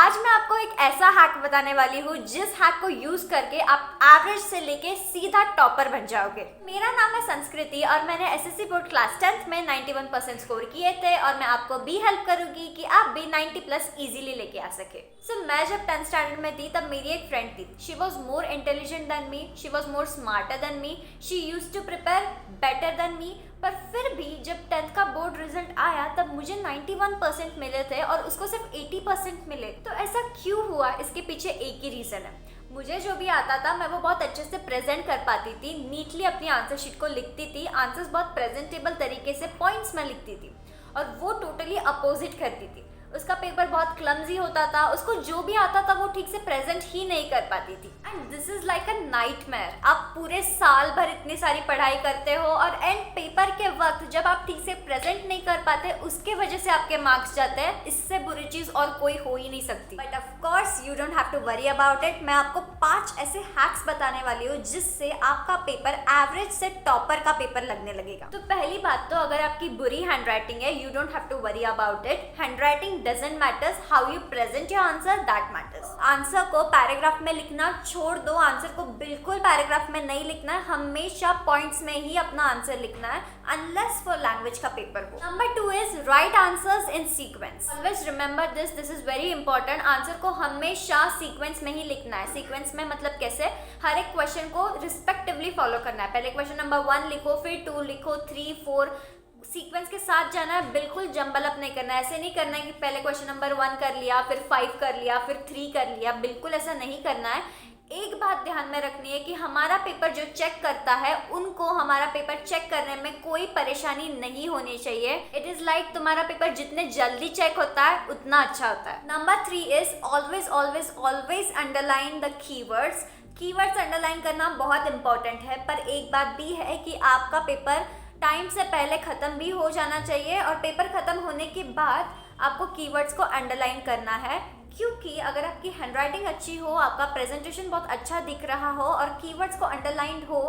आज मैं आपको एक ऐसा हैक बताने वाली हूँ जिस हैक को यूज करके आप एवरेज से लेके सीधा टॉपर बन जाओगे। मेरा नाम है संस्कृति और मैंने एसएससी बोर्ड क्लास 10th में 91% स्कोर किए थे और मैं आपको भी हेल्प करूंगी कि आप भी 90 प्लस इजीली लेके आ सके। मैं जब 10th स्टैंडर्ड में थी तब मेरी एक फ्रेंड थी। She was more intelligent than me, she was more smarter than me, she use to prepare better than me. पर फिर भी जब 10th का बोर्ड रिजल्ट आया तब मुझे 91% मिले थे और उसको सिर्फ 80% मिले। तो ऐसा क्यों हुआ? इसके पीछे एक ही रीज़न है। मुझे जो भी आता था मैं वो बहुत अच्छे से प्रेजेंट कर पाती थी, नीटली अपनी आंसर शीट को लिखती थी, आंसर्स बहुत प्रेजेंटेबल तरीके से पॉइंट्स में लिखती थी। और वो टोटली अपोजिट करती थी। उसका पेपर बहुत क्लमजी होता था, उसको जो भी आता था वो ठीक से प्रेजेंट ही नहीं कर पाती थी। And this is like a nightmare. आप पूरे साल भर इतनी सारी पढ़ाई करते हो और एंड पेपर के वक्त जब आप ठीक से प्रेजेंट नहीं कर पाते उसके वजह से आपके मार्क्स जाते हैं। इससे बुरी चीज और कोई हो ही नहीं सकती। But of course you don't have to worry about it. मैं आपको 5 ऐसे हैक्स बताने वाली हूँ जिससे आपका पेपर एवरेज से टॉपर का पेपर लगने लगेगा। तो पहली बात तो अगर आपकी बुरी हैंडराइटिंग है, you don't have to worry about it. Handwriting doesn't matters, how you present your answer that matters। Answer को पैराग्राफ में लिखना छोड़ दो, आंसर को बिल्कुल पैराग्राफ में नहीं लिखना है, हमेशा पॉइंट्स में ही अपना आंसर लिखना है अनलेस फॉर लैंग्वेज का पेपर हो। Number 2 is right answers in sequence. Always remember this is very important. Answer को हमेशा सीक्वेंस में ही लिखना है। सीक्वेंस में मतलब कैसे? हर एक क्वेश्चन को रिस्पेक्टिवली फॉलो करना है। पहले क्वेश्चन नंबर 1 लिखो, फिर 2 लिखो, 3, 4 सीक्वेंस के साथ जाना है। बिल्कुल जंबल अप नहीं करना है। ऐसे नहीं करना है कि पहले क्वेश्चन नंबर 1 कर लिया, फिर 5 कर लिया, फिर 3 कर लिया। बिल्कुल ऐसा नहीं करना है। एक बात ध्यान में रखनी है कि हमारा पेपर जो चेक करता है उनको हमारा पेपर चेक करने में कोई परेशानी नहीं होनी चाहिए। इट इज लाइक तुम्हारा पेपर जितने जल्दी चेक होता है उतना अच्छा होता है। Number 3 is always always always underline the keywords. Keywords underline करना बहुत इंपॉर्टेंट है, पर एक बात भी है कि आपका पेपर टाइम से पहले ख़त्म भी हो जाना चाहिए और पेपर ख़त्म होने के बाद आपको कीवर्ड्स को अंडरलाइन करना है। क्योंकि अगर आपकी हैंडराइटिंग अच्छी हो, आपका प्रेजेंटेशन बहुत अच्छा दिख रहा हो और कीवर्ड्स को अंडरलाइंड हो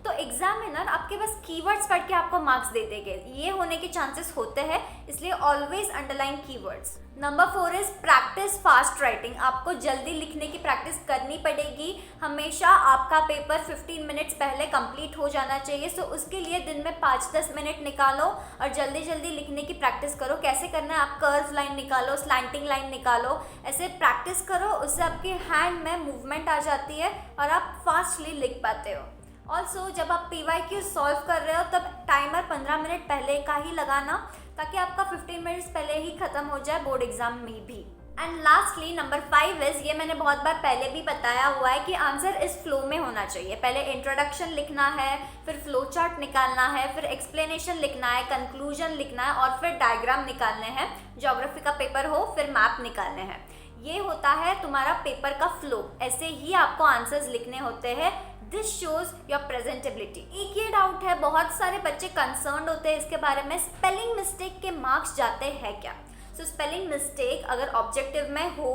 तो एग्जामिनर आपके बस कीवर्ड्स पढ़ के आपको मार्क्स दे देंगे। ये होने के चांसेस होते हैं, इसलिए always underline keywords. Number 4 is practice fast writing. आपको जल्दी लिखने की प्रैक्टिस करनी पड़ेगी। हमेशा आपका पेपर 15 मिनट्स पहले कंप्लीट हो जाना चाहिए। सो उसके लिए दिन में 5-10 मिनट निकालो और जल्दी जल्दी लिखने की प्रैक्टिस करो। कैसे करना है? आप कर्व लाइन निकालो, स्लैंटिंग लाइन निकालो, ऐसे प्रैक्टिस करो। उससे आपके हैंड में मूवमेंट आ जाती है और आप फास्टली लिख पाते हो। ऑल्सो जब आप PYQ सॉल्व कर रहे हो तब टाइमर 15 मिनट पहले का ही लगाना ताकि आपका 15 मिनट्स पहले ही खत्म हो जाए बोर्ड एग्जाम में भी। एंड लास्टली नंबर 5 इज, ये मैंने बहुत बार पहले भी बताया हुआ है कि आंसर इस फ्लो में होना चाहिए। पहले इंट्रोडक्शन लिखना है, फिर फ्लो चार्ट निकालना है, फिर एक्सप्लेनेशन लिखना है, कंक्लूजन लिखना है और फिर डायग्राम निकालने हैं। ज्योग्राफी का पेपर हो फिर मैप निकालने हैं। ये होता है तुम्हारा पेपर का फ्लो। ऐसे ही आपको आंसर्स लिखने होते हैं। This shows your presentability. एक ये डाउट है, बहुत सारे बच्चे कंसर्न्ड होते हैं इसके बारे में, स्पेलिंग मिस्टेक के मार्क्स जाते हैं क्या? सो स्पेलिंग मिस्टेक अगर ऑब्जेक्टिव में हो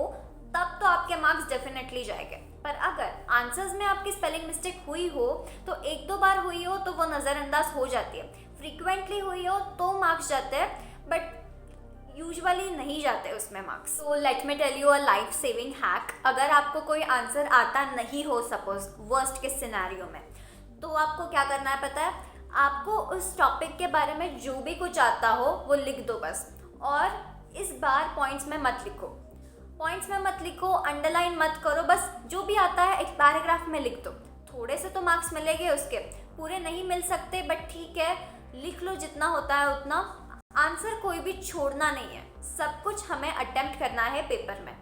तब तो आपके मार्क्स डेफिनेटली जाएंगे। पर अगर आंसर्स में आपकी स्पेलिंग मिस्टेक हुई हो तो 1-2 बार हुई हो तो वो नज़रअंदाज हो जाती है। फ्रीक्वेंटली हुई हो तो मार्क्स जाते हैं, बट यूजुअली नहीं जाते उसमें marks. So let me tell you a life saving hack. अगर आपको कोई आंसर आता नहीं हो, सपोज वर्स्ट के सिनेरियो में, तो आपको क्या करना है पता है? आपको उस टॉपिक के बारे में जो भी कुछ आता हो वो लिख दो बस। और इस बार पॉइंट्स में मत लिखो, पॉइंट्स में मत लिखो, अंडरलाइन मत करो, बस जो भी आता है एक पैराग्राफ में लिख दो। थोड़े से तो मार्क्स मिलेंगे, उसके पूरे नहीं मिल सकते, बट ठीक है, लिख लो जितना होता है उतना। आंसर कोई भी छोड़ना नहीं है, सब कुछ हमें अटेम्प्ट करना है पेपर में।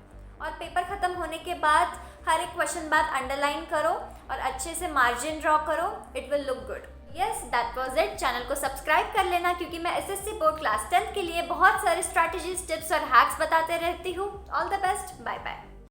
और पेपर ख़त्म होने के बाद हर एक क्वेश्चन बाद अंडरलाइन करो और अच्छे से मार्जिन ड्रॉ करो। It will look good. Yes, that was it. Channel को सब्सक्राइब कर लेना क्योंकि मैं एसएससी बोर्ड क्लास 10th के लिए बहुत सारे स्ट्रैटेजीज, टिप्स और हैक्स बताते रहती हूँ। All the best, bye bye.